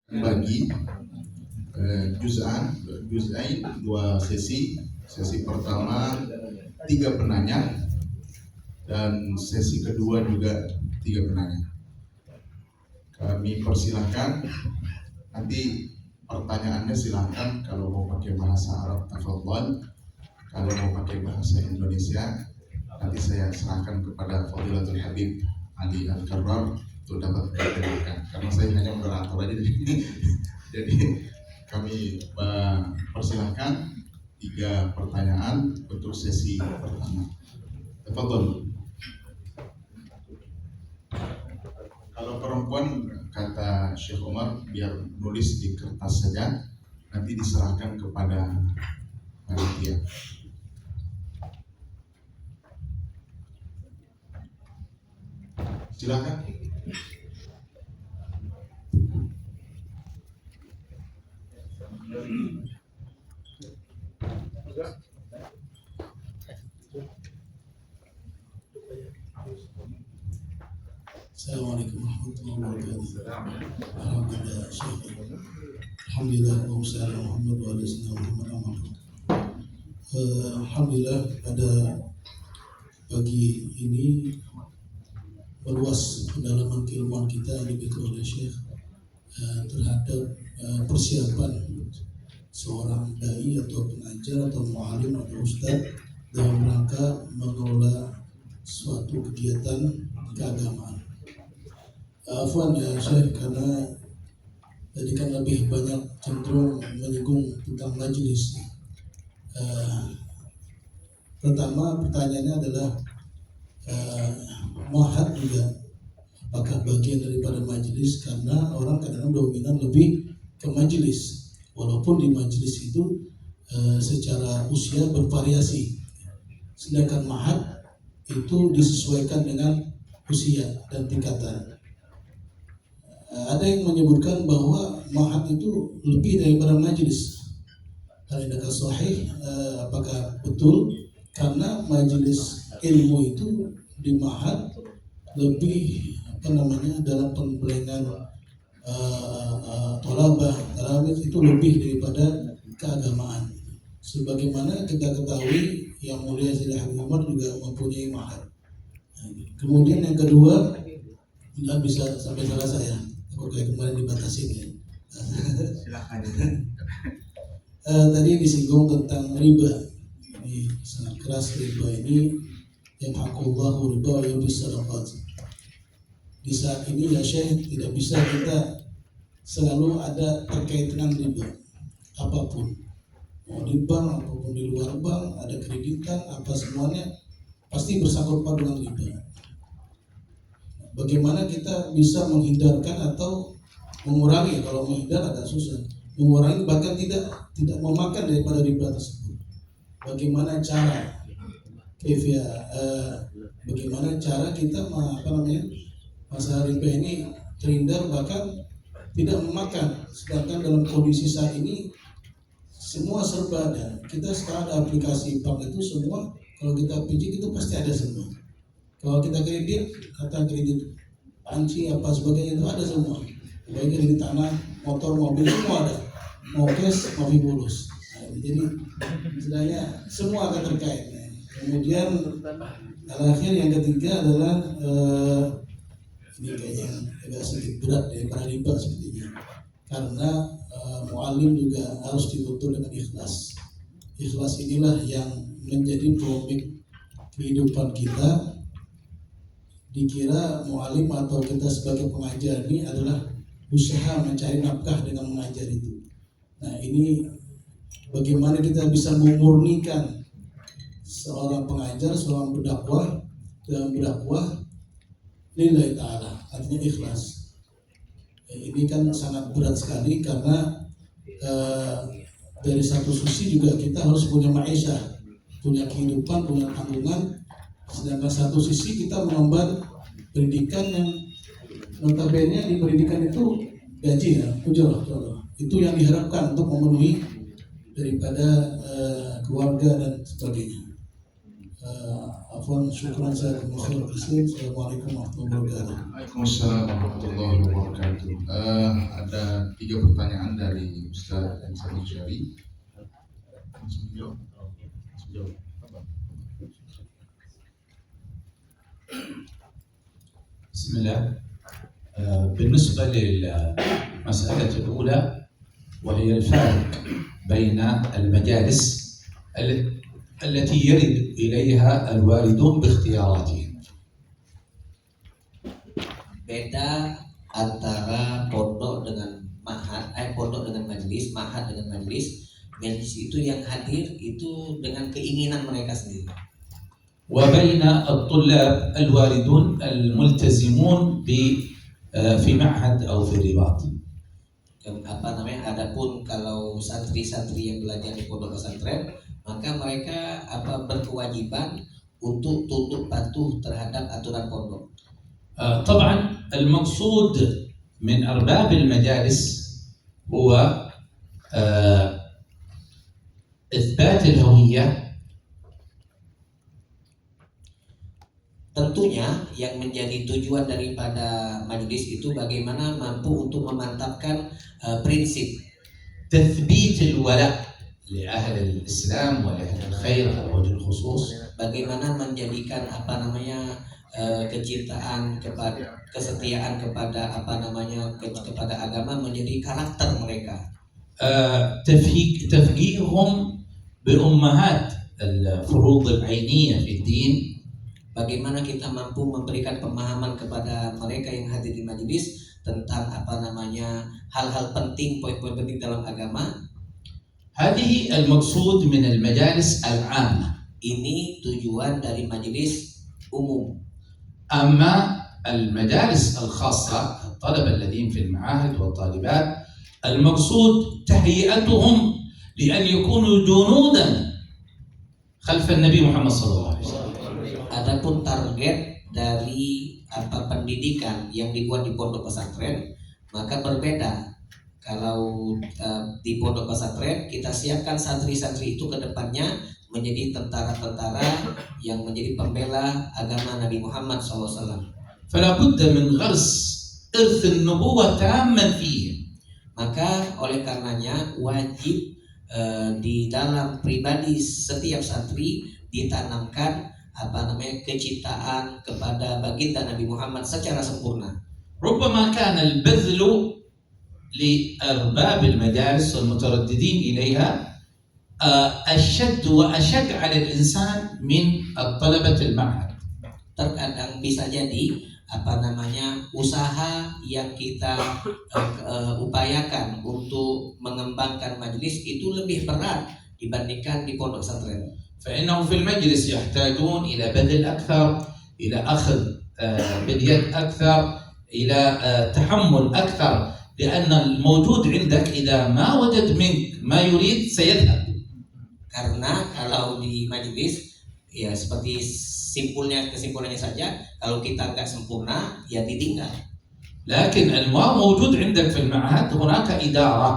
bagi juz'ain 2 sesi. Sesi pertama 3 penanya dan sesi kedua juga 3 penanya. Kami persilahkan, nanti pertanyaannya silahkan, kalau mau pakai bahasa Arab tafadhol, kalau mau pakai bahasa Indonesia nanti saya serahkan kepada Fadilatul Habib Ali Al-Karrar untuk dapat diterjemahkan, karena saya hanya moderator aja jadi kami persilahkan 3 pertanyaan untuk sesi pertama. Tafadhol. Kalau perempuan, kata Syekh Umar, biar nulis di kertas saja, nanti diserahkan kepada panitia. Silakan. Assalamualaikum warahmatullahi wabarakatuh. Alhamdulillah, alhamdulillah pada pagi ini meluas pendalaman keilmuan kita yang diberikan oleh Syekh terhadap persiapan seorang dai atau pengajar atau mu'alim atau ustadz dalam rangka mengelola suatu kegiatan keagamaan. Afwan ya Syekh, karena tadi kan lebih banyak cenderung menyinggung tentang majelis. Pertama pertanyaannya adalah ma'had juga apakah bagian daripada majelis, karena orang kadang-kadang dominan lebih ke majelis, walaupun di majelis itu secara usia bervariasi, sedangkan ma'had itu disesuaikan dengan usia dan tingkatan. Ada yang menyebutkan bahwa ma'had itu lebih daripada majelis. Hal ini sahih, apakah betul? Karena majelis ilmu itu di ma'had lebih dalam pembelajaran thalabah, talamid itu lebih daripada keagamaan. Sebagaimana kita ketahui yang mulia Sayyidina Habib Umar juga mempunyai ma'had. Kemudian yang kedua, tidak bisa sampai salah saya, aku kayak kemarin dibatasin ya. Silakan. Tadi disinggung tentang riba. Ini sangat keras riba ini, yang hakullahu riba yang bisadaqat. Di saat ini ya Syekh, tidak bisa kita selalu ada terkait dengan riba apapun, mau di bank apapun di luar bank, ada kreditan apa semuanya pasti bersangkut paut dengan riba. Bagaimana kita bisa menghindarkan atau mengurangi? Kalau menghindar agak susah, mengurangi bahkan tidak memakan daripada riba tersebut. Bagaimana cara bagaimana cara kita masalah riba ini terhindar bahkan tidak memakan, sedangkan dalam kondisi saat ini semua serba ada. Kita sekarang ada aplikasi bank itu semua, kalau kita pinjam itu pasti ada semua. Kalau kita kredit, kata kredit panci apa sebagainya itu ada semua. Baik kredit tanah, motor, mobil semua ada. Mau cash, mau bulus. Jadi sebenarnya semua akan terkait. Kemudian terakhir yang ketiga adalah ini kayaknya agak sedikit berat daripada riba sepertinya, karena mu'alim juga harus dituntut dengan ikhlas. Ikhlas inilah yang menjadi topik kehidupan kita. Dikira mu'alim atau kita sebagai pengajar ini adalah usaha mencari nafkah dengan mengajar itu. Nah ini bagaimana kita bisa memurnikan seorang pengajar, seorang berdakwah dalam berdakwah lillahi ta'ala, artinya ikhlas. Ini kan sangat berat sekali, karena dari satu sisi juga kita harus punya ma'isyah, punya kehidupan, punya tanggungan. Sedangkan satu sisi kita mengemban pendidikan yang notabene di pendidikan itu gaji ya, ujrah. Itu yang diharapkan untuk memenuhi daripada keluarga dan sebagainya. Afwan, syukran saya Muslim. Assalamualaikum warahmatullahi wabarakatuh. Waalaikumsalam warahmatullahi wabarakatuh. Ada 3 pertanyaan dari Ustaz Ansari Syari. Langsung jawab. بسم الله. بالنسبة للمسألة الأولى وهي الفارق بين المجالس التي يرد إليها الواردون باختياراتهم. Beda antara pondok dengan ma'had, pondok dengan majelis, ma'had dengan majelis. Majelis itu yang hadir itu dengan keinginan mereka sendiri. وبين الطلاب الواردون الملتزمون في معهد أو في الرباط. Adapun kalau santri-santri yang belajar di pondok pesantren, maka mereka berkewajiban untuk tunduk patuh terhadap aturan pondok. طبعا المقصود من أرباب المجالس هو إثبات الهوية. Tentunya yang menjadi tujuan daripada majelis itu bagaimana mampu untuk memantapkan prinsip تثبيت الولاء لأهل الإسلام ولأهل الخير على وجه الخصوص. Bagaimana menjadikan kecintaan kepada kesetiaan kepada kepada agama menjadi karakter mereka. تفقيههم بأمهات الفروض العينية في الدين. Bagaimana kita mampu memberikan pemahaman kepada mereka yang hadir di majelis tentang hal-hal penting, poin-poin penting dalam agama. هذه المقصود من المجالس العامة. Ini tujuan dari majelis umum. أما المجالس الخاصة الطلبة الذين في المعاهد والطالبات المقصود تهيئتهم لأن يكونوا جنودا خلف النبي محمد صلى الله عليه وسلم. Adapun target dari pendidikan yang dibuat di pondok pesantren maka berbeda. Kalau di pondok pesantren kita siapkan santri-santri itu ke depannya menjadi tentara-tentara yang menjadi pembela agama Nabi Muhammad SAW. فلا بد من غرس إرث النبوة تاما فيهم. Maka oleh karenanya wajib di dalam pribadi setiap santri ditanamkan kecintaan kepada baginda Nabi Muhammad secara sempurna. ربما كان البذل لأرباب المجالس والمترددين إليها أشد وأشد على الإنسان من الطلبة المعهد. Terkadang bisa jadi usaha yang kita upayakan untuk mengembangkan majelis itu lebih berat dibandingkan di pondok pesantren. فإنهم في المجلس يحتاجون إلى بذل أكثر، إلى أخذ باليد أكثر، إلى تحمل أكثر، لأن الموجود عندك إذا ما وجد منك ما يريد سيذهب. Karena kalau di majelis ya seperti kesimpulannya saja, kalau kita nggak sempurna ya ditinggal. لكن الموجود عندك في المعهد هناك إدارة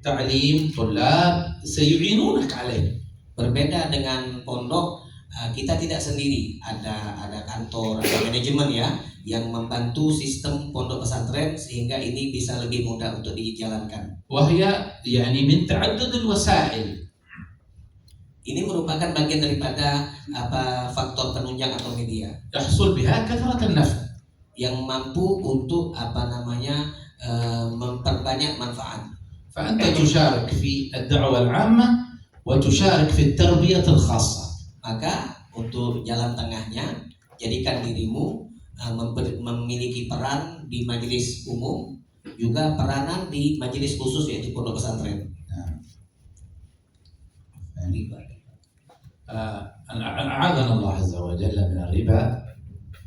تعليم طلاب سيعينونك عليه. Berbeda dengan pondok, kita tidak sendiri, ada kantor, ada manajemen ya yang membantu sistem pondok pesantren sehingga ini bisa lebih mudah untuk dijalankan. وهي يعني من تعدد الوسائل. Ini merupakan bagian daripada faktor penunjang atau media يحصل بها كثرة النفع. Yang mampu untuk memperbanyak manfaat. فأنت تشارك في الدعوة العامة وتشارك في التربية الخاصة. Maka untuk jalan tengahnya, jadikan dirimu memiliki peran di majelis umum, juga peranan di majelis khusus yaitu pondok pesantren. أعاذنا الله عز وجل من الربا.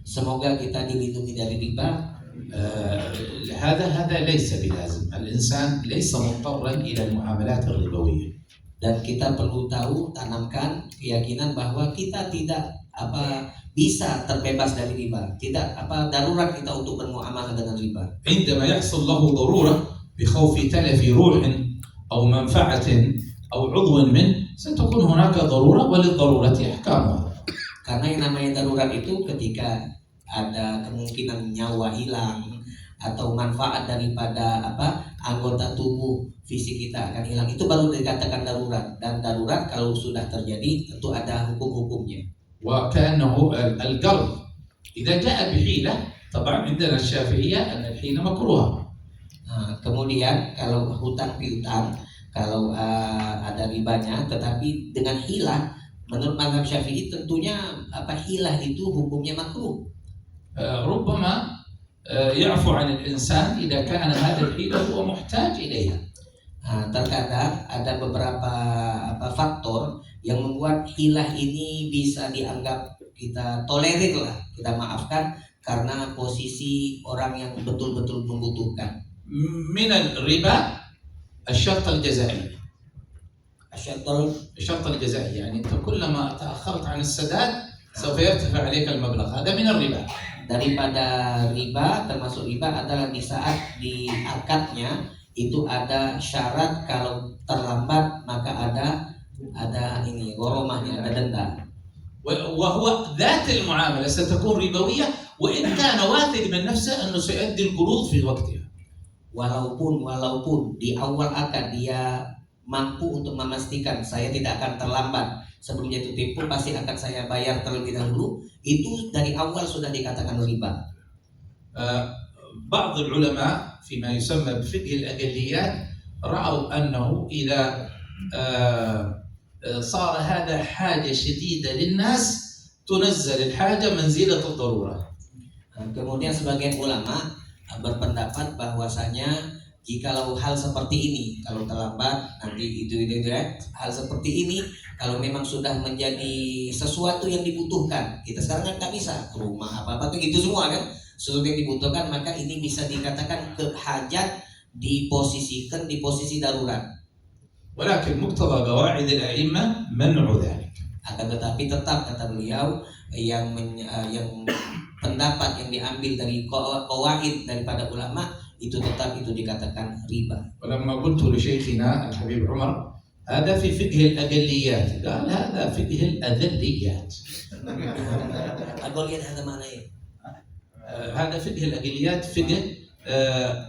Semoga kita dilindungi dari riba. هذا ليس بلازم. الإنسان ليس مضطرا إلى المعاملات الربوية. Dan kita perlu tanamkan keyakinan bahwa kita tidak bisa terbebas dari riba. Tidak darurat kita untuk bermuamalah dengan riba. عندما يحصل له ضرورة بخوف تلف روح أو منفعة أو عضو منه ستكون هناك ضرورة وللضرورة أحكامها. Karena yang namanya darurat itu ketika ada kemungkinan nyawa hilang atau manfaat daripada anggota tubuh fisik kita akan hilang, itu baru dikatakan darurat. Dan darurat kalau sudah terjadi tentu ada hukum-hukumnya. وكأنه القرض إذا جاء بحيلة طبعا عندنا الشافعية أن الحيلة مكروهة. Kemudian kalau hutang piutang, kalau ada ribanya tetapi dengan hilah, menurut mazhab Syafi'i tentunya hilah itu hukumnya makruh. ربما يعفو عن الإنسان إذا كان هذا الحيلة هو محتاج إليها. Terkadang ada beberapa faktor yang membuat hilah ini bisa dianggap kita tolerir lah, kita maafkan karena posisi orang yang betul-betul membutuhkan. من الربا الشرط الجزائي. الشرط الجزائي يعني أنت كلما تأخرت عن السداد سوف يرتفع عليك المبلغ، هذا من الربا. Daripada riba, termasuk riba adalah di saat di akadnya itu ada syarat, kalau terlambat maka ada ini goromahnya, ada denda. وهو ذات المعاملة ستكون ربوية وإن كان واثق من نفسه أنه سيؤدي القروض في وقتها. Walaupun di awal akad dia mampu untuk memastikan saya tidak akan terlambat, sebelum jatuh tempo pasti akan saya bayar terlebih dahulu, itu dari awal sudah dikatakan riba. بعض العلماء فيما يسمى بفقه الأقليات رأوا أنه إذا صار هذا حاجة شديدة للناس تنزل الحاجة منزلة الضرورة. Kemudian sebagian ulama berpendapat bahwasanya jikalau hal seperti ini, kalau terlambat nanti itu hal seperti ini, kalau memang sudah menjadi sesuatu yang dibutuhkan, kita sekarang kan nggak bisa rumah apa-apa gitu semua kan, sesuatu yang dibutuhkan, maka ini bisa dikatakan hajat diposisikan di posisi darurat. ولكن مقتضى قواعد الأئمة منع ذلك. Akan tetapi tetap kata beliau yang pendapat yang diambil dari qawaid daripada ulama itu tetap itu dikatakan riba. ولما قلت لشيخنا الحبيب عمر هذا في فقه الأقليات قال هذا فقه الأذليات. Agoliyat هذا معناه ايه؟ هذا فقه الأقليات فقه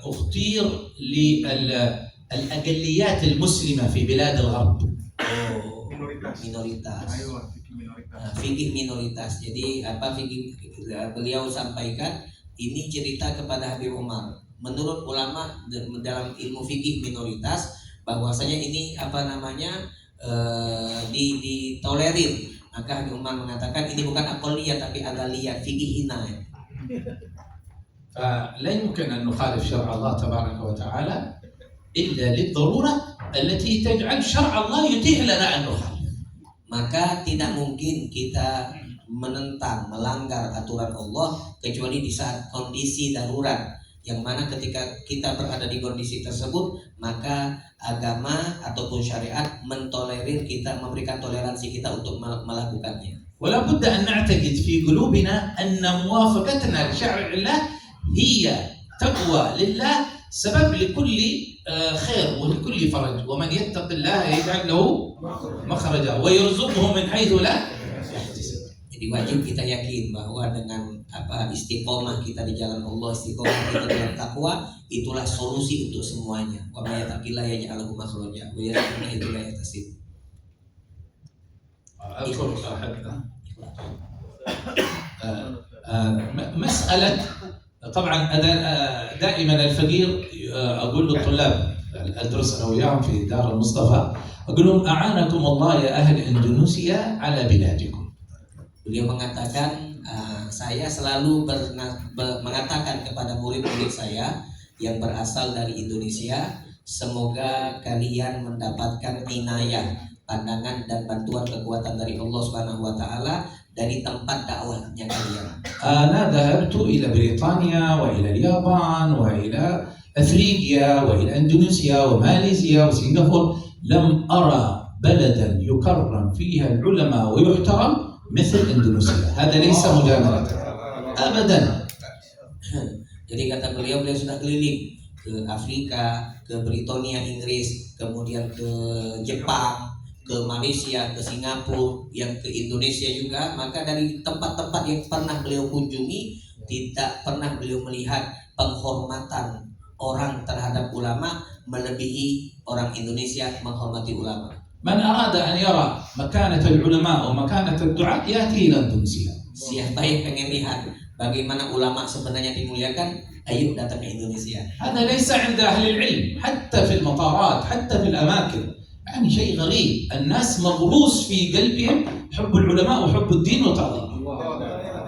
اختير للأقليات المسلمة في بلاد الغرب. Minoritas. Fikih minoritas. Jadi fikih beliau sampaikan ini cerita kepada Habib Umar. Menurut ulama dalam ilmu fikih minoritas bahwasanya ini ditolerir. Maka Habib Umar mengatakan ini bukan aqliyah tapi adaliyah, fikih hina. فلا يمكن أن نخالف شرع الله تبارك وتعالى إلا للضرورة التي تجعل شرع الله يتيح لنا أن نخالف. Maka tidak mungkin kita menentang, melanggar aturan Allah kecuali di saat kondisi darurat, yang mana ketika kita berada di kondisi tersebut maka agama ataupun syariat mentolerir kita, memberikan toleransi kita untuk melakukannya. ولا بد أن نعتقد في قلوبنا أن موافقتنا لشرع الله هي تقوى لله سبب لكل خير ولكل فرج ومن يتق الله يجعل له مخرجا ويرزقه من حيث لا يحتسب. Jadi wajib kita yakin bahwa dengan istiqomah kita di jalan Allah, istiqomah kita dalam takwa, itulah solusi untuk semuanya. Wa may yattaqillaha yaj'al lahu makhraja wa yarzuqhu min haitsu la yahtasib. أذكر مسألة طبعا دائما الفقير أقول للطلاب أدرس أنا وياهم في دار المصطفى أقول لهم أعانكم الله يا أهل إندونيسيا على بلادكم. Beliau mengatakan saya selalu mengatakan kepada murid-murid saya yang berasal dari Indonesia, semoga kalian mendapatkan inayah, pandangan dan bantuan kekuatan dari Allah Subhanahu wa taala dari tempat dakwahnya kalian. أنا ذهبت إلى بريطانيا وإلى اليابان وإلى أفريقيا وإلى إندونيسيا وماليزيا وسنغافورة، لم أرى بلدا يكرم فيها العلماء ويحترم مثل إندونيسيا. هذا ليس مجاملة أبدا. Jadi kata beliau sudah keliling ke Afrika, ke Britania Inggris, kemudian ke Jepang, ke Malaysia, ke Singapura, yang ke Indonesia juga, maka dari tempat-tempat yang pernah beliau kunjungi tidak pernah beliau melihat penghormatan orang terhadap ulama melebihi orang Indonesia menghormati ulama. من أراد أن يرى مكانة العلماء ومكانة الدعاء يأتي إلى إندونيسيا. Siapa yang pengen lihat bagaimana ulama sebenarnya dimuliakan, ayo datang ke Indonesia. هذا ليس عند أهل العلم حتى في المطارات حتى في الأماكن، يعني شيء غريب. الناس مغروس في قلبهم حب العلماء وحب الدين وتعظيمه.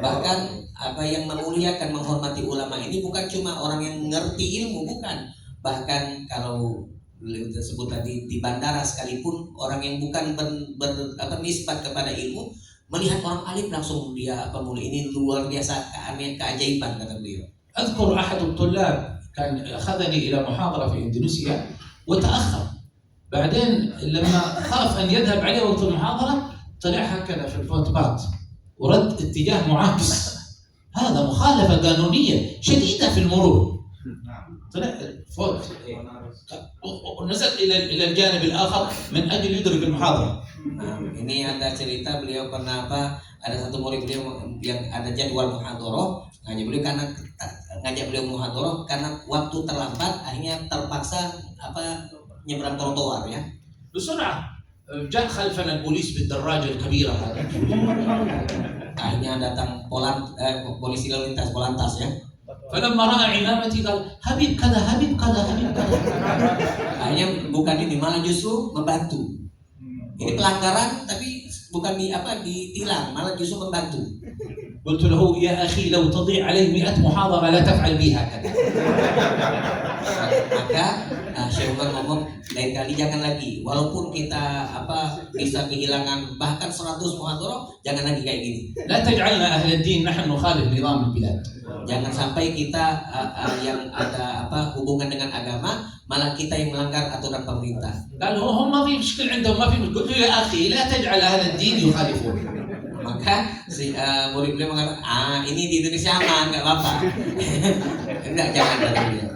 Bahkan apa yang memuliakan menghormati ulama ini bukan cuma orang yang ngerti ilmu, bukan. Bahkan kalau disebut tadi di bandara sekalipun, orang yang bukan nisbat kepada ilmu melihat orang alim langsung dia mulia, ini luar biasa, keajaiban kata beliau. أذكر أحد الطلاب كان أخذني إلى محاضرة في إندونيسيا وتأخر، بعدين لما خاف أن يذهب عليه وقت المحاضرة طلع هكذا في الفوتبات ورد اتجاه معاكس. هذا مخالفة قانونية شديدة في المرور. طلع فوت ونزل إلى الجانب الآخر من أجل يدرك المحاضرة. Ini ada cerita beliau pernah ada satu murid beliau yang ada jadwal muhadharah, ngajak beliau muhadharah karena waktu terlambat akhirnya terpaksa nyebrang trotoar ya. بسرعة جاء خلفنا البوليس بالدراجة الكبيرة هذا. Akhirnya datang polisi lalu lintas polantas ya. فلما رأى عمامتي قال حبيب كذا حبيب كذا حبيب كذا. Akhirnya bukan ini, malah justru membantu. Ini pelanggaran tapi bukan ditilang, malah justru membantu. قلت له يا أخي لو تضيع علي 100 محاضرة لا تفعل بي هكذا. Maka Syekh Umar ngomong, lain kali jangan lagi, walaupun kita bisa kehilangan bahkan 100 muhadharah, jangan lagi kayak gini. لا تجعلنا أهل الدين نحن نخالف نظام البلاد. Jangan sampai kita yang ada hubungan dengan agama malah kita yang melanggar aturan pemerintah. قال هم ما في مشكلة عندهم ما في مشكلة. قلت له يا أخي لا تجعل أهل الدين يخالفون. Maka si murid beliau mengatakan, ini di Indonesia aman, nggak apa-apa. Enggak, jangan kata beliau.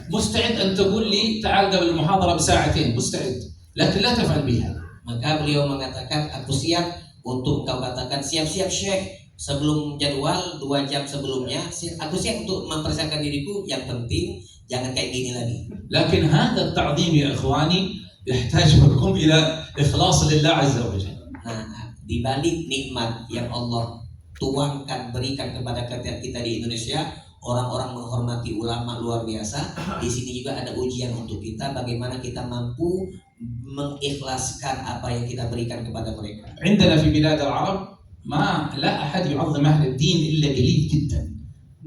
مستعد أن تقول لي تعال قبل المحاضرة بساعتين، مستعد، لكن لا تفعل بها. Maka beliau mengatakan, aku siap untuk kau katakan siap-siap Syekh sebelum jadwal 2 jam sebelumnya, aku siap untuk mempersiapkan diriku. Yang penting jangan kayak gini lagi. لكن هذا التعظيم يا إخواني يحتاج منكم إلى إخلاص لله عز وجل. Nah, di balik nikmat yang Allah tuangkan berikan kepada kita di Indonesia, orang-orang menghormati ulama luar biasa. Di sini juga ada ujian untuk kita, bagaimana kita mampu mengikhlaskan apa yang kita berikan kepada mereka. عندنا في بلاد العرب ما لا أحد يعظم أهل الدين إلا قليل جدا.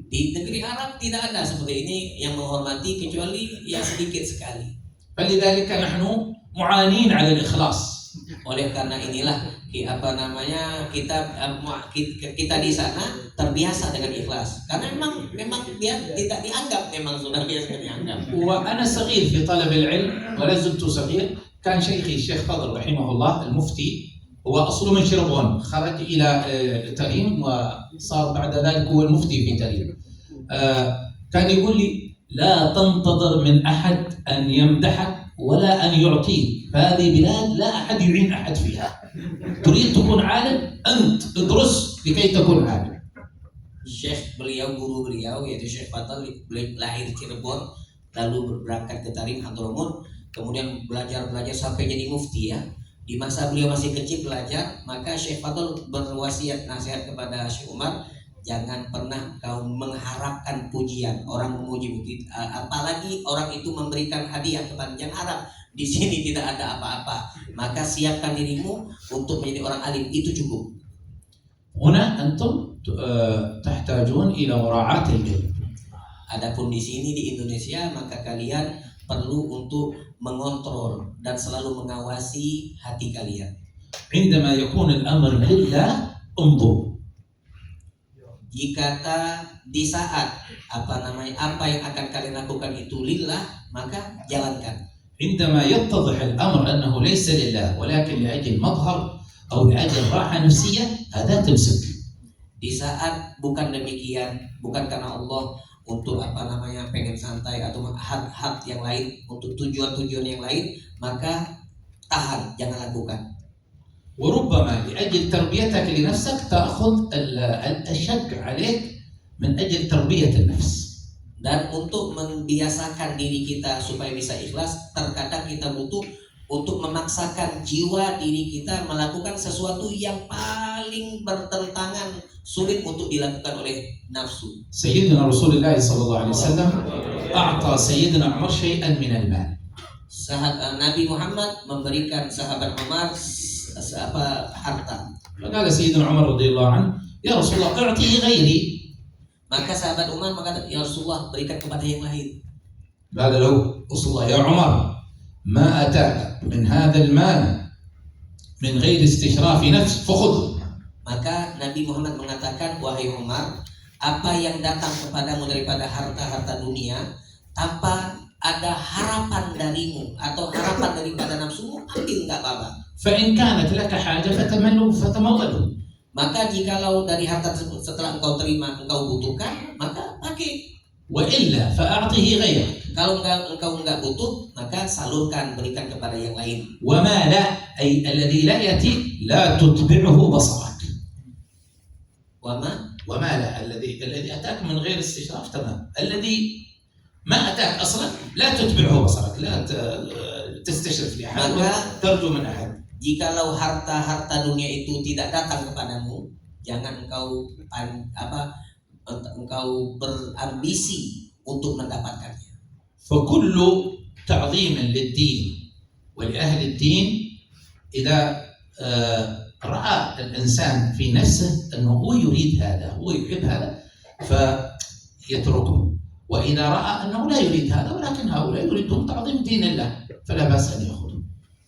Di negeri Arab tidak ada seperti ini yang menghormati kecuali ya sedikit sekali. فلذلك نحن معانين على الإخلاص. Oleh karena inilah kita di sana terbiasa dengan ikhlas karena memang dia tidak dianggap, memang sudah biasa dianggap. وأنا صغير في طلب العلم ولا زلت صغير كان شيخي الشيخ فضل رحمه الله المفتي، هو أصله من شربون، خرج إلى تريم وصار بعد ذلك هو المفتي في تريم. كان يقول لي لا تنتظر من أحد أن يمدحك ولا أن يعطيك، فهذه بلاد لا أحد يعين أحد فيها. تريد تكون عالم أنت ادرس لكي تكون عالم. Syekh beliau, guru beliau yaitu Syekh Fatal, lahir di Cirebon lalu berangkat ke Tarim Hadramaut, kemudian belajar sampai jadi mufti ya. Di masa beliau masih kecil belajar, maka Syekh Fatal berwasiat nasihat kepada Syekh Umar, jangan pernah kau mengharapkan pujian orang memuji begitu, apalagi orang itu memberikan hadiah kepada, jangan harap. Di sini tidak ada apa-apa, maka siapkan dirimu untuk menjadi orang alim, itu cukup. هنا أنتم تحتاجون إلى مراعاة العلم. Adapun di sini di Indonesia, maka kalian perlu untuk mengontrol dan selalu mengawasi hati kalian. عندما يكون الأمر لله انظر. Jika di saat apa yang akan kalian lakukan itu lillah, maka jalankan. عندما يتضح الأمر أنه ليس لله ولكن لأجل مظهر أو لأجل راحة نفسية، هذا تمسك. Di saat bukan demikian, bukan karena Allah, untuk pengen santai atau hak-hak yang lain, untuk tujuan-tujuan yang lain, maka tahan, jangan lakukan. وربما لأجل تربيتك لنفسك تأخذ الأشق عليك من أجل تربية النفس. Dan untuk membiasakan diri kita supaya bisa ikhlas, terkadang kita butuh untuk memaksakan jiwa diri kita melakukan sesuatu yang paling bertentangan, sulit untuk dilakukan oleh nafsu. سيدنا رسول الله صلى الله عليه وسلم أعطى سيدنا عمر شيئا من المال. Nabi Muhammad memberikan sahabat Umar harta. فقال سيدنا عمر رضي الله عنه يا رسول الله أعطيه غيري. Maka sahabat Umar mengatakan, ya Rasulullah, berikan kepada yang lain. قال له رسول الله يا عمر ما أتاك من هذا المال من غير استشراف نفس فخذه. Maka Nabi Muhammad mengatakan, wahai Umar, apa yang datang kepadamu daripada harta-harta dunia tanpa ada harapan darimu atau harapan daripada nafsumu, ambil, nggak apa-apa. فإن كانت لك حاجة فتموله. Maka jikalau dari harta tersebut setelah engkau terima engkau butuhkan, maka pakai. وإلا فأعطه غيرك. Kalau engkau nggak butuh, maka salurkan, berikan kepada yang lain. وما لا أي الذي لا يأتي لا تتبعه بصرك. وما لا الذي أتاك من غير استشراف تمام. الذي ما أتاك أصلا لا تتبعه بصرك، لا تستشرف لأحد ترجو من أحد. Jikalau harta-harta dunia itu tidak datang kepadamu, jangan engkau berambisi untuk mendapatkannya. فكل تعظيم للدين ولأهل الدين إذا رأى الإنسان في نفسه أنه هو يريد هذا، هو يحب هذا، فيتركه. وإذا رأى أنه لا يريد هذا ولكن هؤلاء يريدون تعظيم دين الله فلا بأس أن يأخذه.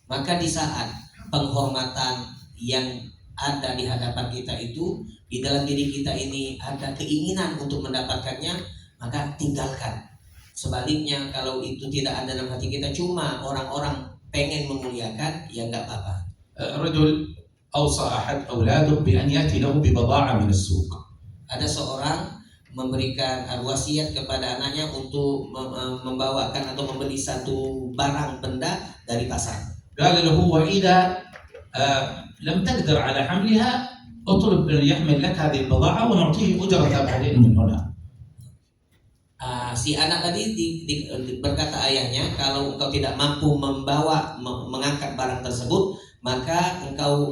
Maka di saat penghormatan yang ada di hadapan kita itu, di dalam diri kita ini ada keinginan untuk mendapatkannya, maka tinggalkan. Sebaliknya kalau itu tidak ada dalam hati kita, cuma orang-orang pengen memuliakan, ya nggak apa-apa. رجل أوصى أحد أولاده بأن يأتي له ببضاعة من السوق. Ada seorang memberikan wasiat kepada anaknya untuk membawakan atau membeli satu barang benda dari pasar. قال له وإذا لم تقدر على حملها اطلب أن يحمل لك هذه البضاعة ونعطيه أجرة بعدين من هنا. Si anak tadi berkata ayahnya, kalau engkau tidak mampu mengangkat barang tersebut, maka engkau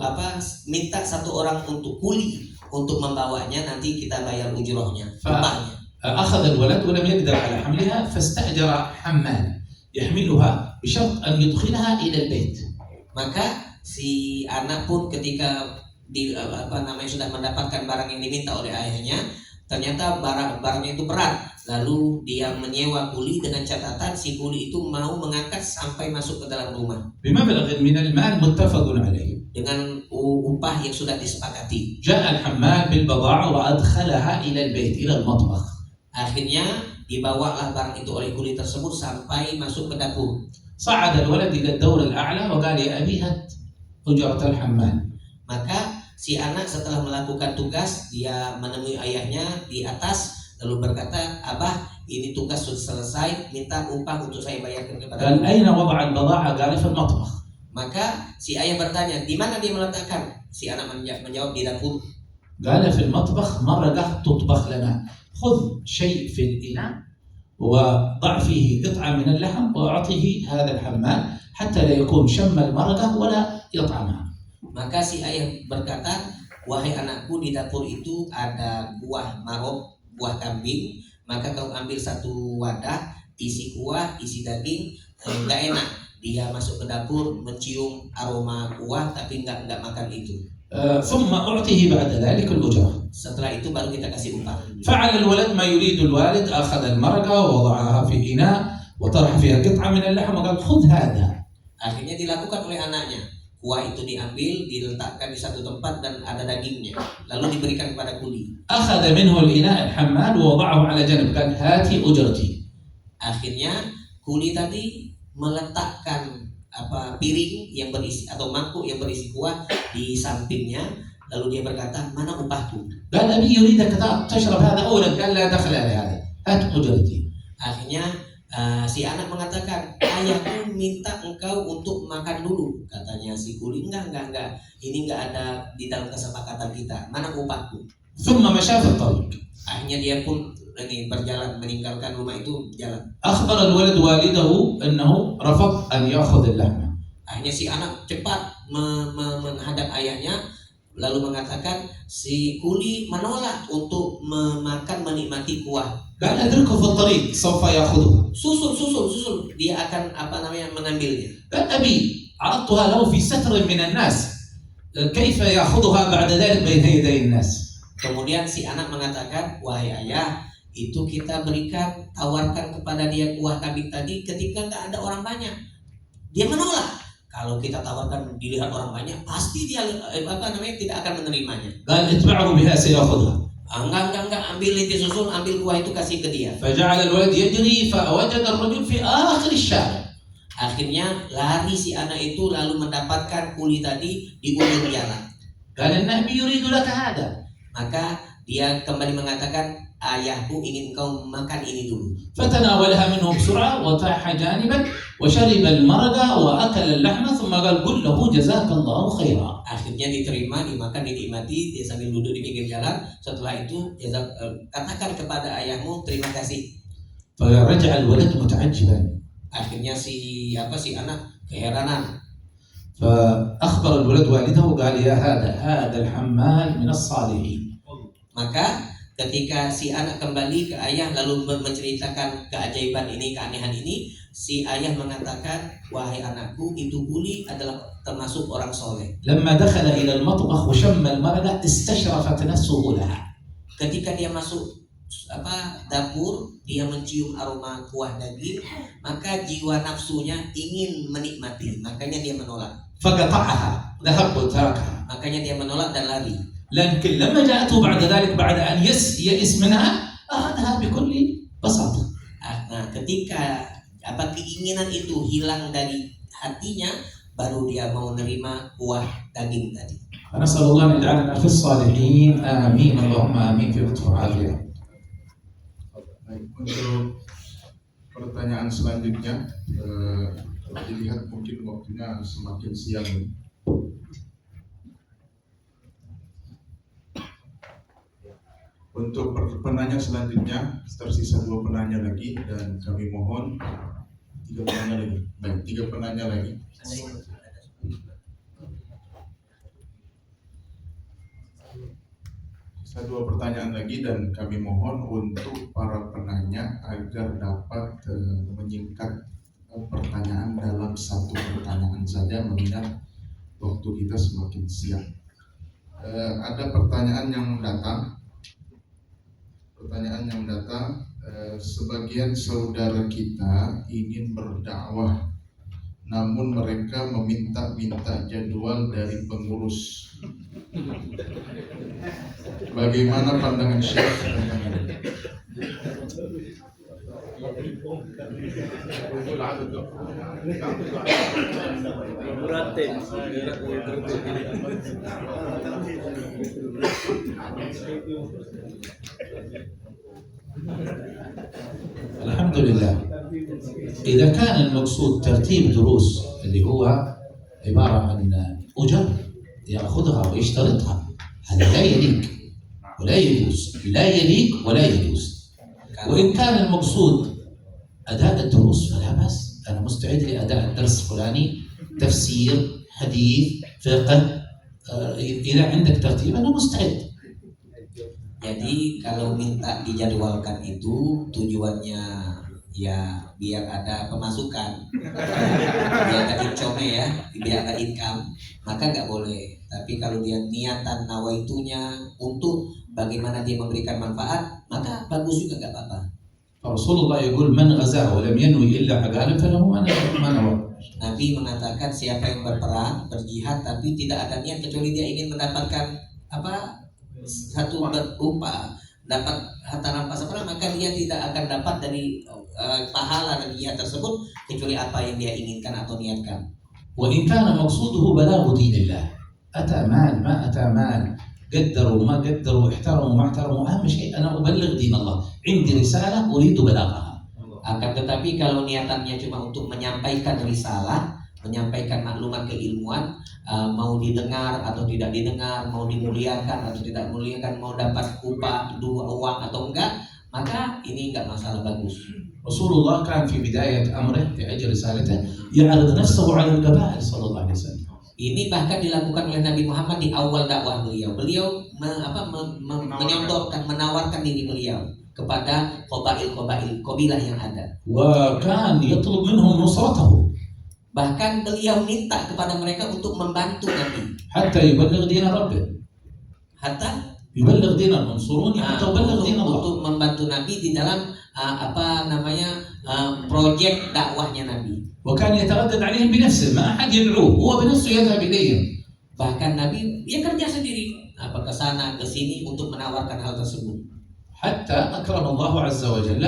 minta satu orang untuk kuli untuk membawanya, nanti kita bayar ujrohnya. أخذ الولد ولم يقدر على حملها فاستأجر حمال يحملها بشرط أن يدخلها إلى البيت. Maka si anak pun ketika sudah mendapatkan barang yang diminta oleh ayahnya, ternyata barangnya itu berat, lalu dia menyewa kuli dengan catatan si kuli itu mau mengangkat sampai masuk ke dalam rumah بمبلغ من المال متفق عليه. dengan upah yang sudah disepakati. جاء الحمال بالبضاعة وأدخلها إلى البيت إلى المطبخ. Akhirnya dibawalah barang itu oleh kuli tersebut sampai masuk ke dapur. صعد الولد إلى الدور الأعلى وقال يا أبي هات أجرة الحمال. Maka si anak setelah melakukan tugas, dia menemui ayahnya di atas, lalu berkata, Abah, ini tugas sudah selesai, minta upah untuk saya bayarkan kepada قال أين وضع البضاعة؟ قال في المطبخ. Maka si ayah bertanya, di mana dia meletakkan? Si anak menjawab, di dapur. قال في المطبخ مرقة تطبخ لنا، خذ شيء في الإناء وضع فيه قطعة من اللحم وأعطيه هذا الحمال حتى لا يكون شم المرقة ولا يطعمها. Maka si ayah berkata, wahai anakku, di dapur itu ada kuah marok, buah kambing, maka kau ambil satu wadah, isi kuah, isi daging. Nggak enak dia masuk ke dapur mencium aroma kuah tapi nggak makan itu. ثم أعطيه بعد ذلك الأجرة. Setelah itu baru kita kasih upah. فعل الولد ما يريد الوالد، أخذ المرقة ووضعها في إناء وطرح فيها قطعة من اللحم وقال خذ هذا. Akhirnya dilakukan oleh anaknya. Kuah itu diambil, diletakkan di satu tempat dan ada dagingnya, lalu diberikan kepada kuli. أخذ منه الإناء الحمال ووضعه على جنب قال هاتي أجرتي. Akhirnya kuli tadi meletakkan piring yang berisi atau mangkuk yang berisi kuah di sampingnya, lalu dia berkata, mana upahku? قال أبي يريدك تشرب هذا أولا، قال لا دخل على هذا هات أجرتي. Akhirnya Si anak mengatakan, ayahku minta engkau untuk makan dulu. Katanya si kuli, enggak. Ini enggak ada di dalam kesepakatan kita. Mana upahku? ثم مشى في الطريق. Akhirnya dia pun berjalan meninggalkan rumah itu jalan. أخبر الولد والده أنه رفض أن يأخذ اللحمة. Akhirnya si anak cepat menghadap ayahnya, lalu mengatakan si kuli menolak untuk menikmati kuah. قال أدركه في الطريق سوف يأخذها. Susul, dia akan mengambilnya. قال أبي عرضتها له في ستر من الناس كيف يأخذها بعد ذلك بين يدي الناس. Kemudian si anak mengatakan, wahai ayah, itu kita tawarkan kepada dia kuah kambing tadi ketika nggak ada orang banyak. Dia menolak. Kalau kita tawarkan dilihat orang banyak, pasti dia tidak akan menerimanya. قال اتبعه بها سيأخذها. Enggak, ambil inti susul, ambil kuah itu kasih ke dia. فجعل الولد يجري فوجد الرجل في آخر الشارع. Akhirnya lari si anak itu lalu mendapatkan kuli tadi di ujung jalan. قال النبي يريد لك هذا. Maka dia kembali mengatakan, ayahku ingin kau makan ini dulu. فتناولها منه بسرعة وطاح جانبا وشرب المرقة وأكل اللحمة ثم قال قل له جزاك الله خيرا. Akhirnya diterima, dimakan, dinikmati. Dia sambil duduk di pinggir jalan. Setelah itu katakan kepada ayahmu terima kasih. فرجع الولد متعجبا. Akhirnya si anak keheranan. فأخبر الولد والده وقال يا هذا الحمال من الصالحين. Maka ketika si anak kembali ke ayah lalu menceritakan keajaiban ini, keanehan ini, si ayah mengatakan, wahai anakku, itu kuli adalah termasuk orang soleh. لما دخل إلى المطبخ وشم المرقة استشرفت نفسه لها. Ketika dia masuk dapur, dia mencium aroma kuah daging, maka jiwa nafsunya ingin menikmati, makanya dia menolak. فقطعها ذهب وتركها. Makanya dia menolak dan lari. لكن لما جاءته بعد ذلك بعد أن يئس منها أخذها بكل بساطة. Nah, ketika keinginan itu hilang dari hatinya, baru dia mau menerima kuah daging tadi. نسأل الله أن يجعلنا في الصالحين آمين اللهم آمين في لطف وعافية. Baik, untuk pertanyaan selanjutnya, dilihat mungkin waktunya semakin siang ini. Untuk penanya selanjutnya tersisa 2 penanya lagi dan kami mohon 3 penanya lagi. Baik, 3 penanya lagi. Sisa 2 pertanyaan lagi dan kami mohon untuk para penanya agar dapat menyingkat pertanyaan dalam 1 pertanyaan saja mengingat waktu kita semakin siang. Ada pertanyaan yang datang. Sebagian saudara kita ingin berdakwah, namun mereka meminta jadwal dari pengurus. Bagaimana pandangan Syekh tentang ini? الحمد لله. إذا كان المقصود ترتيب دروس اللي هو عبارة عن أجر يأخذها ويشترطها، هذا لا يليق ولا يجوز، لا يليق ولا يجوز. وإن كان المقصود أداء الدروس فلا بأس، أنا مستعد لأداء الدرس الفلاني، تفسير، حديث، فقه، إذا عندك ترتيب أنا مستعد. Jadi kalau minta dijadwalkan itu tujuannya ya biar ada pemasukan, biar ada income ya, biar ada income, maka nggak boleh. Tapi kalau dia niatan nawaitunya untuk bagaimana dia memberikan manfaat, maka bagus juga, nggak apa-apa. Rasulullah يقول من غزا ولم ينوي إلا عقالا فله ما نوى. Nabi mengatakan siapa yang berperang, berjihad tapi tidak ada niat kecuali dia ingin mendapatkan satu upah, dapat harta rampas maka dia tidak akan dapat dari pahala dari jihad tersebut kecuali apa yang dia inginkan atau niatkan. وإن كان مقصوده بلاغ دين الله، أتى مال ما أتى مال، قدروا ما قدروا، احترموا ما احترموا، أهم شيء أنا أبلغ دين الله، عندي رسالة أريد بلاغها. Akan tetapi kalau niatannya cuma untuk menyampaikan risalah, menyampaikan maklumat keilmuan, mau didengar atau tidak didengar, mau dimuliakan atau tidak muliakan, mau dapat upah, uang atau enggak, maka ini enggak masalah, bagus. رسول الله كان في بداية أمره في أجل رسالته يعرض نفسه على القبائل صلى الله عليه وسلم. Ini bahkan dilakukan oleh Nabi Muhammad di awal dakwah beliau. Beliau menyodorkan, menawarkan diri beliau kepada kabilah yang ada. وكان يطلب منهم نصرته Bahkan beliau minta kepada mereka untuk membantu Nabi. حتى يبلغ دين ربه. Hatta يبلغ دين انصروني حتى أبلغ دين الله. untuk membantu Nabi di dalam proyek dakwahnya Nabi. وكان يتردد عليهم بنفسه ما أحد يدعوه هو بنفسه يذهب إليهم. Bahkan Nabi dia kerja sendiri, ke sana ke sini untuk menawarkan hal tersebut. حتى أكرم الله عز وجل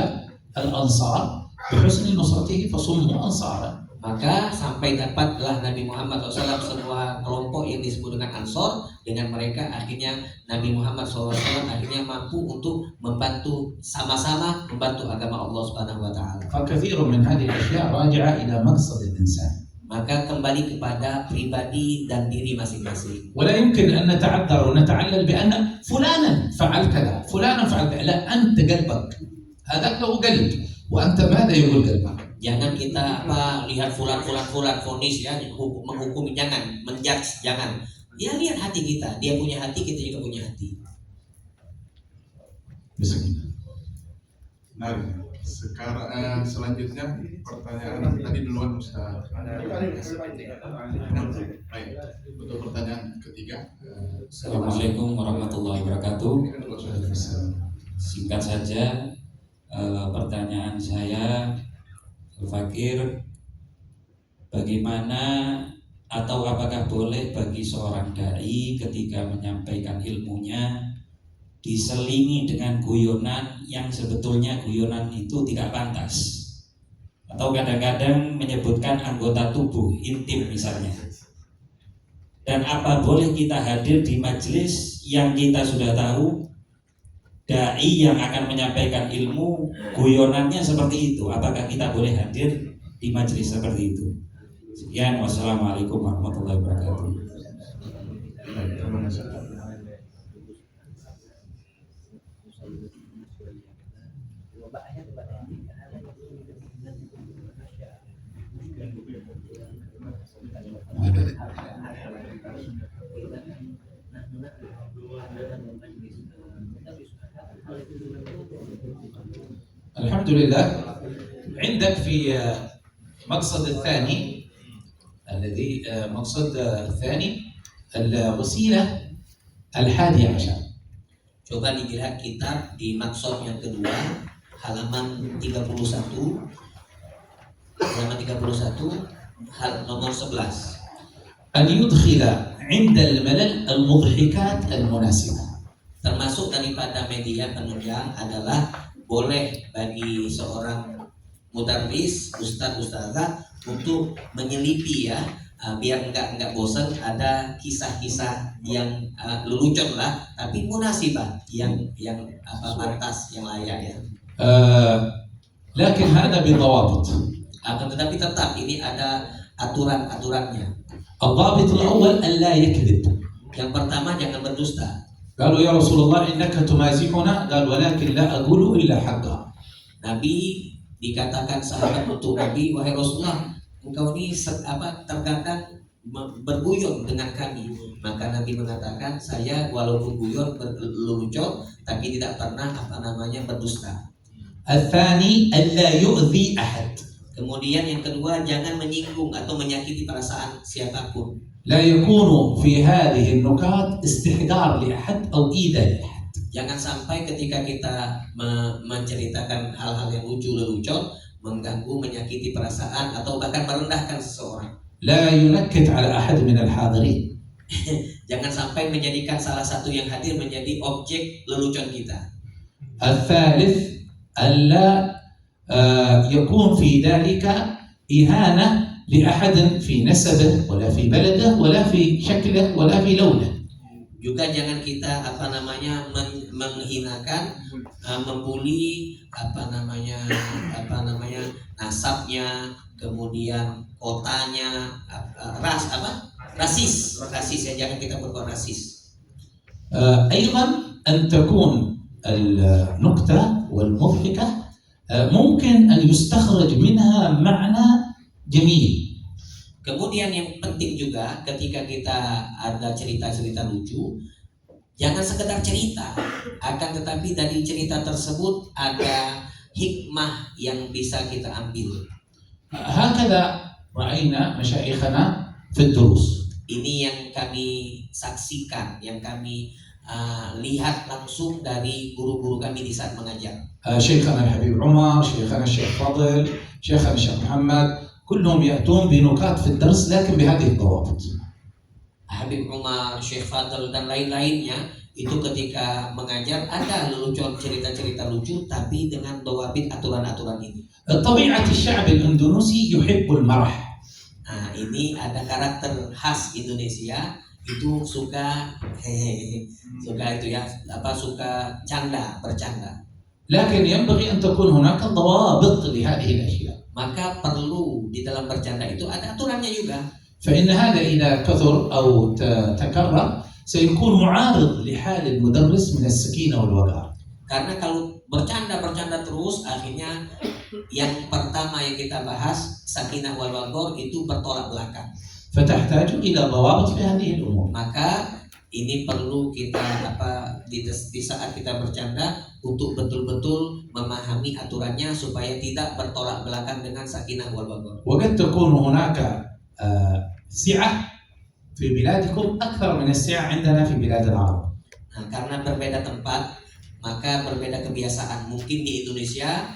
الأنصار بحسن نصرته فصموا أنصارا. Maka sampai dapatlah Nabi Muhammad SAW sebuah kelompok yang disebut dengan Ansor. Dengan mereka akhirnya Nabi Muhammad SAW akhirnya mampu untuk membantu, sama-sama membantu agama Allah Subhanahu Wa Taala. فكثير من هذه الأشياء راجعة إلى مقصد الإنسان. Maka kembali kepada pribadi dan diri masing-masing. ولا يمكن أن نتعذر ونتعلل بأن فلانا فعل كذا، فلانا فعل كذا، لا أنت قلبك، هذاك له قلب، وأنت ماذا يقول قلبك؟ Jangan kita lihat fulan vonis ya, menghukumi, jangan menjudge, jangan. Ya lihat hati kita, dia punya hati, kita juga punya hati. Bismillah. Nah, sekarang selanjutnya pertanyaan tadi duluan Ustaz. Baik, untuk pertanyaan ketiga. Assalamualaikum warahmatullahi wabarakatuh. Singkat saja, pertanyaan saya, Fakir, bagaimana atau apakah boleh bagi seorang dai ketika menyampaikan ilmunya diselingi dengan guyonan yang sebetulnya guyonan itu tidak pantas, atau kadang-kadang menyebutkan anggota tubuh intim misalnya? Dan apa boleh kita hadir di majelis yang kita sudah tahu dai yang akan menyampaikan ilmu guyonannya seperti itu? Apakah kita boleh hadir di majelis seperti itu? Sekian, wassalamualaikum warahmatullahi wabarakatuh. الحمد لله. عندك في مقصد الثاني الذي مقصد الثاني الوسيلة 11. Coba dilihat kitab di maksud yang kedua, halaman 31, hal nomor 11. أن يدخل عند الملل المضحكات المناسبة. Termasuk daripada media penunjang adalah boleh bagi seorang mudarris, ustadzah untuk menyelipi ya, biar enggak bosan, ada kisah-kisah yang lelucon lah, tapi munasibah yang pantas, yang layak ya. لكن هذا بضوابط. Akan tetapi tetap ini ada aturan-aturannya. الضابط الأول أن لا يكذب. Yang pertama, jangan berdusta. قالوا يا رسول الله إنك تمازحنا، قال ولكن لا أقول إلا حقا. Nabi dikatakan sahabat untuk Nabi, wahai Rasulullah, engkau ini terkadang berguyon dengan kami. Maka Nabi mengatakan, saya walaupun guyon berlucu, tapi tidak pernah berdusta. الثاني ألا يؤذي أحد. Kemudian yang kedua, jangan menyinggung atau menyakiti perasaan siapapun. لا يكون في هذه النكات استحضار لأحد أو إيذاء لأحد. Jangan sampai ketika kita menceritakan hal-hal yang lucu-lelucon mengganggu, menyakiti perasaan atau bahkan merendahkan seseorang. لا ينكت على أحد من الحاضرين. Jangan sampai menjadikan salah satu yang hadir menjadi objek lelucon kita. الثالث ألا يكون في ذلك إهانة لأحد في نسبه ولا في بلده ولا في شكله ولا في لونه. Juga jangan kita menghinakan, membuli nasabnya, kemudian kotanya, rasis ya, jangan kita berbuat rasis. أيضا أن تكون النكتة والمضحكة ممكن أن يستخرج منها معنى جميل. Kemudian yang penting juga ketika kita ada cerita-cerita lucu, jangan sekedar cerita, akan tetapi dari cerita tersebut ada hikmah yang bisa kita ambil. هكذا رأينا مشايخنا في الدروس. Ini yang kami saksikan, yang kami lihat langsung dari guru-guru kami di saat mengajar. شيخنا الحبيب عمر، شيخنا الشيخ فاضل، شيخنا الشيخ محمد، كلهم يأتون بنكات في الدرس لكن بهذه الضوابط. Habib Umar, Syekh Fadl dan lain-lainnya itu ketika mengajar ada lelucon cerita-cerita lucu tapi dengan dawabit aturan-aturan ini. طبيعة الشعب الإندونيسي يحب المرح. Nah, ini ada karakter khas Indonesia, itu suka itu ya, suka bercanda. لكن ينبغي أن تكون هناك ضوابط لهذه الأشياء. Maka perlu di dalam bercanda itu ada aturannya juga. فإن هذا إذا كثر أو تكرر سيكون معارض لحال المدرس من السكينة والوقار. Karena kalau bercanda terus, akhirnya yang pertama yang kita bahas, sakinah wal waqar, itu bertolak belakang. فتحتاج إلى ضوابط في هذه الأمور. Maka ini perlu kita di saat kita bercanda untuk betul-betul memahami aturannya supaya tidak bertolak belakang dengan sakinah wal waqar. وقد تكون هناك سعة في بلادكم أكثر من السعة عندنا في بلاد العرب. Nah, karena berbeda tempat, maka berbeda kebiasaan. Mungkin di Indonesia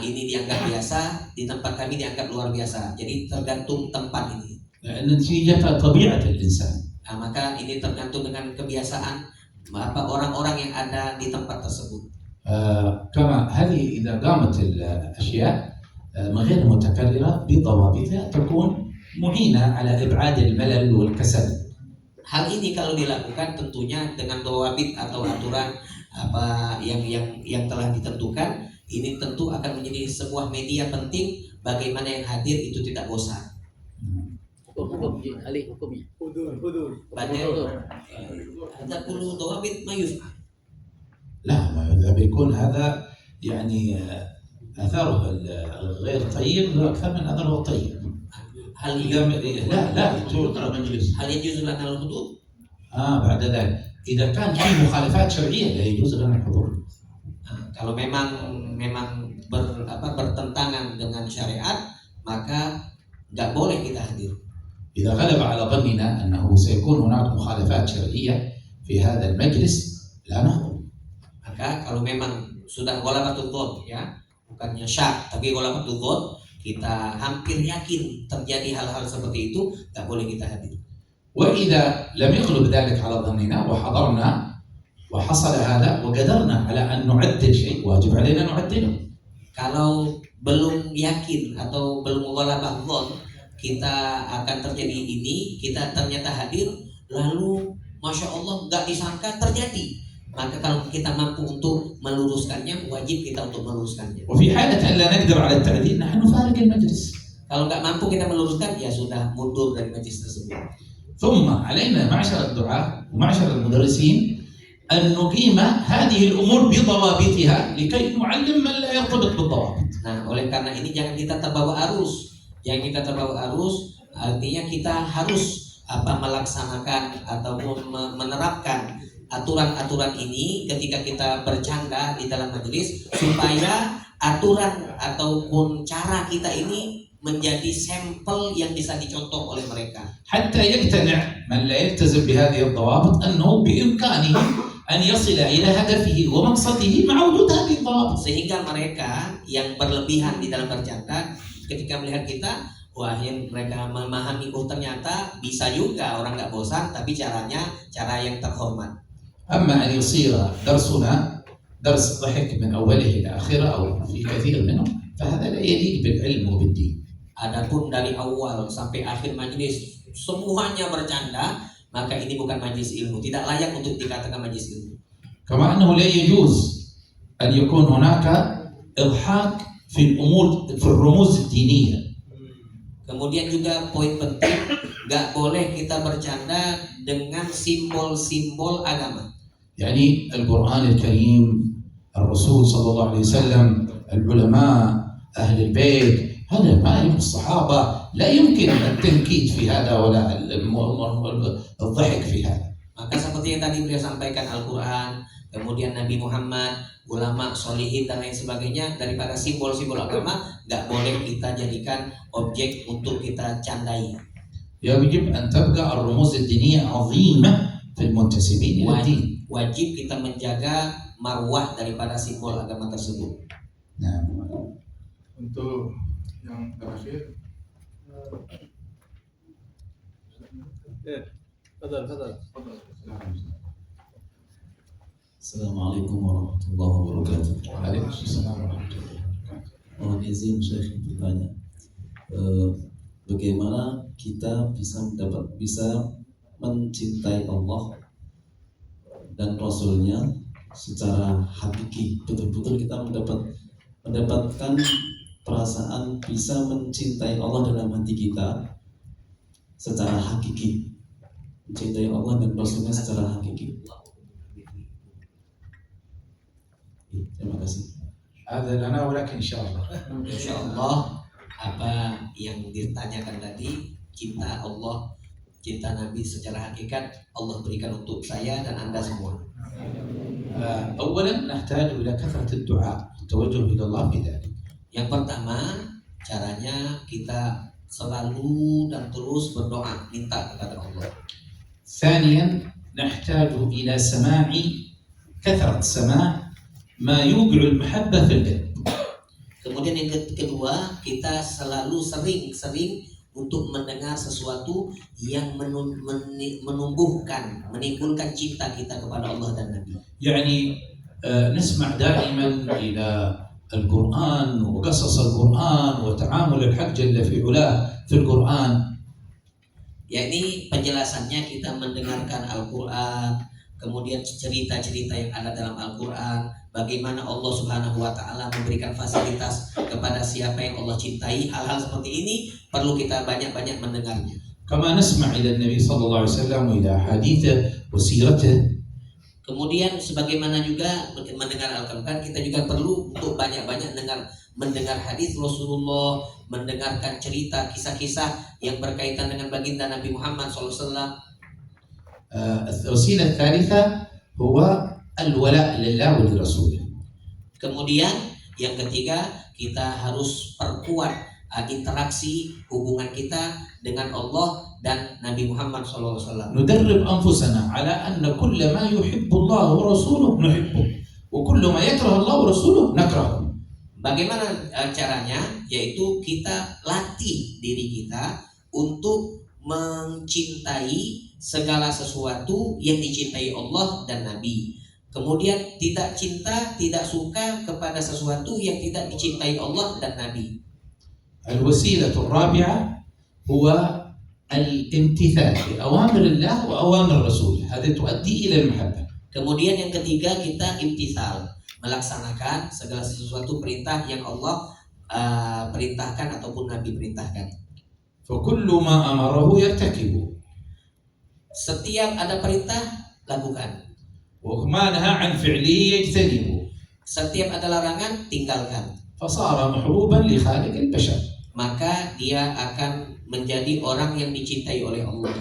ini dianggap biasa, di tempat kami dianggap luar biasa. Jadi tergantung tempat ini. نتيجة طبيعة الإنسان. Nah, maka ini tergantung dengan kebiasaan orang-orang yang ada di tempat tersebut. كما هذه إذا قامت الأشياء غير متكررة بضوابطها تكون معينة على إبعاد الملل والكسل. Hal ini kalau dilakukan tentunya dengan dawabit atau aturan yang telah ditentukan, ini tentu akan menjadi sebuah media penting bagaimana yang hadir itu tidak bosan. Hukum alih hukumnya. Ada perlu dawabit mayus. لا ما بيكون هذا يعني أثره الغير طيب أكثر من أثره الطيب. Hal لا يترك مجلس. hal yang justru dalam hudud. بعد ذلك إذا كان في مخالفات شرعية لا يجوز لنا الحضور. Kalau memang bertentangan dengan syariat, maka nggak boleh kita hadir. إذا غلب على ظننا أنه سيكون هناك مخالفات شرعية في هذا المجلس لا نحضر. Maka kalau memang sudah ghalabatul dhon, ya, bukannya syak tapi ghalabatul dhon, kita hampir yakin terjadi hal-hal seperti itu, nggak boleh kita hadir. وإذا لم يغلب ذلك على ظننا وحضرنا وحصل هذا وقدرنا على أن نعدل شيء واجب علينا نعدله. Kalau belum yakin atau belum ghalabah dhon kita akan terjadi ini, kita ternyata hadir, lalu Masya Allah nggak disangka terjadi, maka kalau kita mampu untuk meluruskannya, wajib kita untuk meluruskannya. وفي حالة أن لا نقدر على التعديل نحن نفارق المجلس. Kalau nggak mampu kita meluruskan, ya sudah mundur dari majlis tersebut. ثم علينا معشر الدعاة ومعشر المدرسين أن نقيم هذه الأمور بضوابطها لكي نعلم من لا يرتبط بالضوابط. Nah, oleh karena ini jangan kita terbawa arus. Yang kita terbawa arus artinya kita harus melaksanakan atau menerapkan aturan-aturan ini ketika kita bercanda di dalam majelis, supaya aturan ataupun cara kita ini menjadi sampel yang bisa dicontoh oleh mereka. حتى يقتنع من لا يلتزم بهذه الضوابط أنه بإمكانه أن يصل إلى هدفه ومقصده مع وجود هذه الضوابط. Sehingga mereka yang berlebihan di dalam bercanda ketika melihat kita, wah, yang mereka memahami, oh ternyata bisa juga orang nggak bosan, tapi caranya cara yang terhormat. أما أن يصير درسنا درس ضحك من أوله إلى آخره أو في كثير منه فهذا لا يليق بالعلم وبالدين. Adapun dari awal sampai akhir majelis semuanya bercanda, maka ini bukan majlis ilmu, tidak layak untuk dikatakan majlis ilmu. كما أنه لا يجوز أن يكون هناك إضحاك في الرموز الدينية. Kemudian juga poin penting, nggak boleh kita bercanda dengan simbol-simbol agama. يعني القرآن الكريم، الرسول صلى الله عليه وسلم، العلماء، أهل البيت، هذا ما يهم الصحابة، لا يمكن التنكيد في هذا ولا الضحك في هذا. Maka seperti yang tadi beliau sampaikan, Al-Quran, kemudian Nabi Muhammad, ulama, solihin dan lain sebagainya, daripada simbol-simbol agama nggak boleh kita jadikan objek untuk kita candai. يجب أن تبقى الرموز الدينية عظيمة في المنتسبين إلى الدين. Wajib kita menjaga marwah daripada simbol agama tersebut. نعم. Untuk yang terakhir, Assalamualaikum warahmatullahi wabarakatuh. Waalaikumsalam warahmatullahi wabarakatuh. Mohon izin Syekh bertanya, bagaimana kita bisa mencintai Allah dan Rasulnya secara hakiki, betul-betul kita mendapatkan perasaan bisa mencintai Allah dalam hati kita secara hakiki, mencintai Allah dan Rasulnya secara hakiki. Terima kasih. هذا لنا ولكن إن شاء الله. Insya Allah apa yang ditanyakan tadi, cinta Allah, cinta Nabi secara hakikat Allah berikan untuk saya dan Anda semua. أولا نحتاج إلى كثرة الدعاء، التوجه إلى الله في ذلك. Yang pertama, caranya kita selalu dan terus berdoa, minta kepada Allah. ثانيا نحتاج إلى كثرة سماع ما يوقع المحبة في القلب. Kemudian yang kedua, kita selalu sering-sering untuk mendengar sesuatu yang menumbuhkan, menimbulkan cinta kita kepada Allah dan Nabi. يعني نسمع دائما إلى القرآن وقصص القرآن وتعامل الحق جل في علاه في القرآن. Yakni penjelasannya kita mendengarkan Al-Quran, kemudian cerita-cerita yang ada dalam Al-Quran, bagaimana Allah Subhanahu wa Ta'ala memberikan fasilitas kepada siapa yang Allah cintai. Hal-hal seperti ini perlu kita banyak-banyak mendengarnya. كما نسمع إلى النبي صلى الله عليه وسلم وإلى حديثه وسيرته. Kemudian sebagaimana juga mendengar Al-Quran, kita juga perlu untuk banyak-banyak mendengar hadis Rasulullah, mendengarkan cerita, kisah-kisah yang berkaitan dengan baginda Nabi Muhammad SAW. الوسيلة الثالثة هو الولاء لله ولرسوله. Kemudian yang ketiga, kita harus perkuat interaksi hubungan kita dengan Allah dan Nabi Muhammad SAW. ندرب أنفسنا على أن كل ما يحب الله ورسوله نحبه وكل ما يكره الله ورسوله نكرهه. Bagaimana caranya? Yaitu kita latih diri kita untuk mencintai segala sesuatu yang dicintai Allah dan Nabi. Kemudian tidak cinta, tidak suka kepada sesuatu yang tidak dicintai Allah dan Nabi. الوسيلة الرابعة هو الامتثال لأوامر الله وأوامر رسوله. هذه تؤدي إلى المحبة. Kemudian yang ketiga, kita imtisal, melaksanakan segala sesuatu perintah yang Allah perintahkan ataupun Nabi perintahkan. فكل ما أمره يرتكبه. Setiap ada perintah, lakukan. وما نهى عن فعله يجتنبه. Setiap ada larangan, tinggalkan. فصار محبوبا لخالق البشر. Maka dia akan menjadi orang yang dicintai oleh Allah.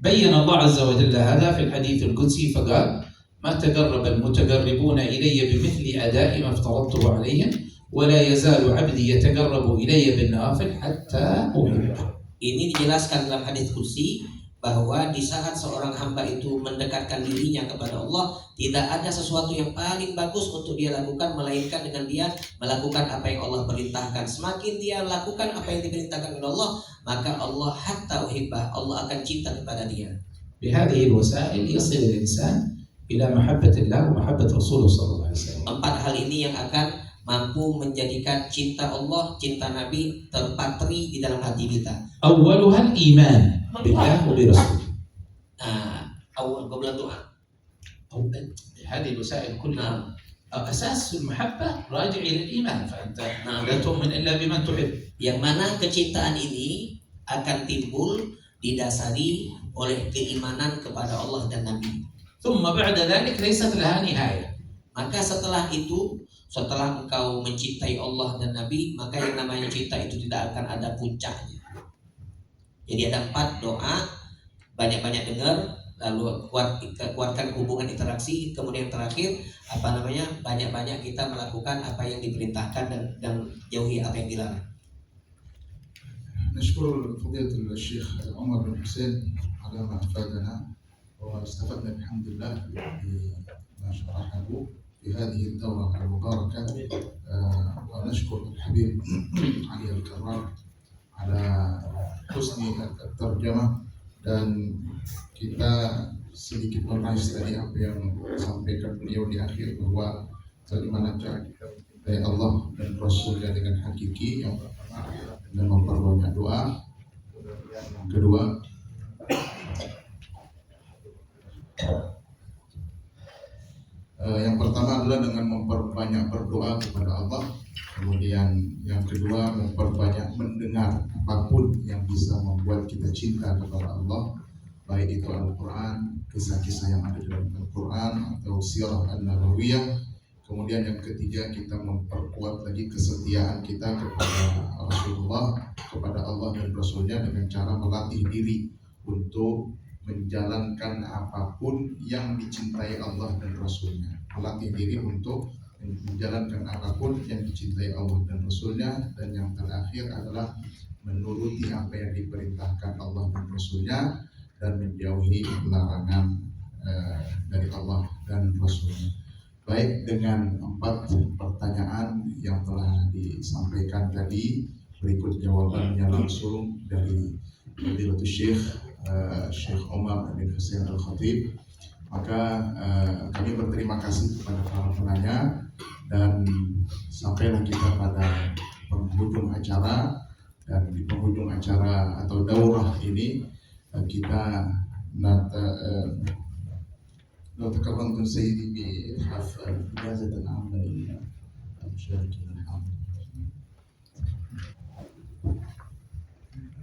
بين الله عز وجل هذا في الحديث القدسي فقال: ما تقرب المتقربون إلي بمثل أداء ما افترضته عليهم ولا يزال عبدي يتقرب إلي بالنوافل حتى أحبه. Ini dijelaskan dalam hadits qudsi bahwa di saat seorang hamba itu mendekatkan dirinya kepada Allah, tidak ada sesuatu yang paling bagus untuk dia lakukan melainkan dengan dia melakukan apa yang Allah perintahkan. Semakin dia lakukan apa yang diperintahkan oleh Allah, maka Allah hatta uhibbah, Allah akan cinta kepada dia. بهذه الوسائل يصل الإنسان إلى محبة الله ومحبة رسوله صلى الله عليه وسلم. 4 hal ini yang akan mampu menjadikan cinta Allah, cinta Nabi terpatri di dalam hati kita. أولها الإيمان بالله وبرسوله. Nah, awal qabla doa. أو هذه الوسائل كلها أساس المحبة راجع إلى الإيمان، فأنت لا تؤمن إلا بمن تحب. Yang mana kecintaan ini akan timbul didasari oleh keimanan kepada Allah dan Nabi. ثم بعد ذلك ليست لها نهاية. Maka setelah itu, setelah engkau mencintai Allah dan Nabi, maka yang namanya cinta itu tidak akan ada puncaknya. Jadi ada 4 doa, banyak-banyak dengar, lalu kuatkan hubungan interaksi, kemudian terakhir banyak-banyak kita melakukan apa yang diperintahkan dan jauhi apa yang dilarang. نشكر فضيلة الشيخ عمر بن حسين على ما أفادنا واستفدنا بحمد الله بما شرحه في هذه الدورة المباركة. ونشكر الحبيب علي الكرار على حسن الترجمة dan kita sedikit mengais tadi apa yang disampaikan beliau di akhir bahwa bagaimana cara kita mencintai Allah dan Rasulnya dengan hakiki. Yang pertama dengan memperbanyak doa, yang kedua adalah dengan memperbanyak berdoa kepada Allah. Kemudian yang kedua memperbanyak mendengar apapun yang bisa membuat kita cinta kepada Allah, baik itu Al-Quran, kisah-kisah yang ada dalam Al-Quran atau sirah an-nabawiyah. Kemudian yang ketiga kita memperkuat lagi kesetiaan kita kepada Rasulullah, kepada Allah dan Rasulnya dengan cara melatih diri untuk menjalankan apapun yang dicintai Allah dan Rasulnya. Melatih diri untuk menjalankan apapun yang dicintai Allah dan Rasulnya. Dan yang terakhir adalah menuruti apa yang diperintahkan Allah dan Rasulnya dan menjauhi larangan dari Allah dan Rasulnya. Baik, dengan 4 pertanyaan yang telah disampaikan tadi, berikut jawabannya langsung dari Fadilatul Syekh Omar bin Hussein Al-Khatib. Maka kami berterima kasih kepada para penanya dan sampailah kita pada penghujung acara. Dan di penghujung acara atau daurah ini kita لو تكرمتم سيدي بإتحاف إجازة عامة للمشاركين الحاضرين.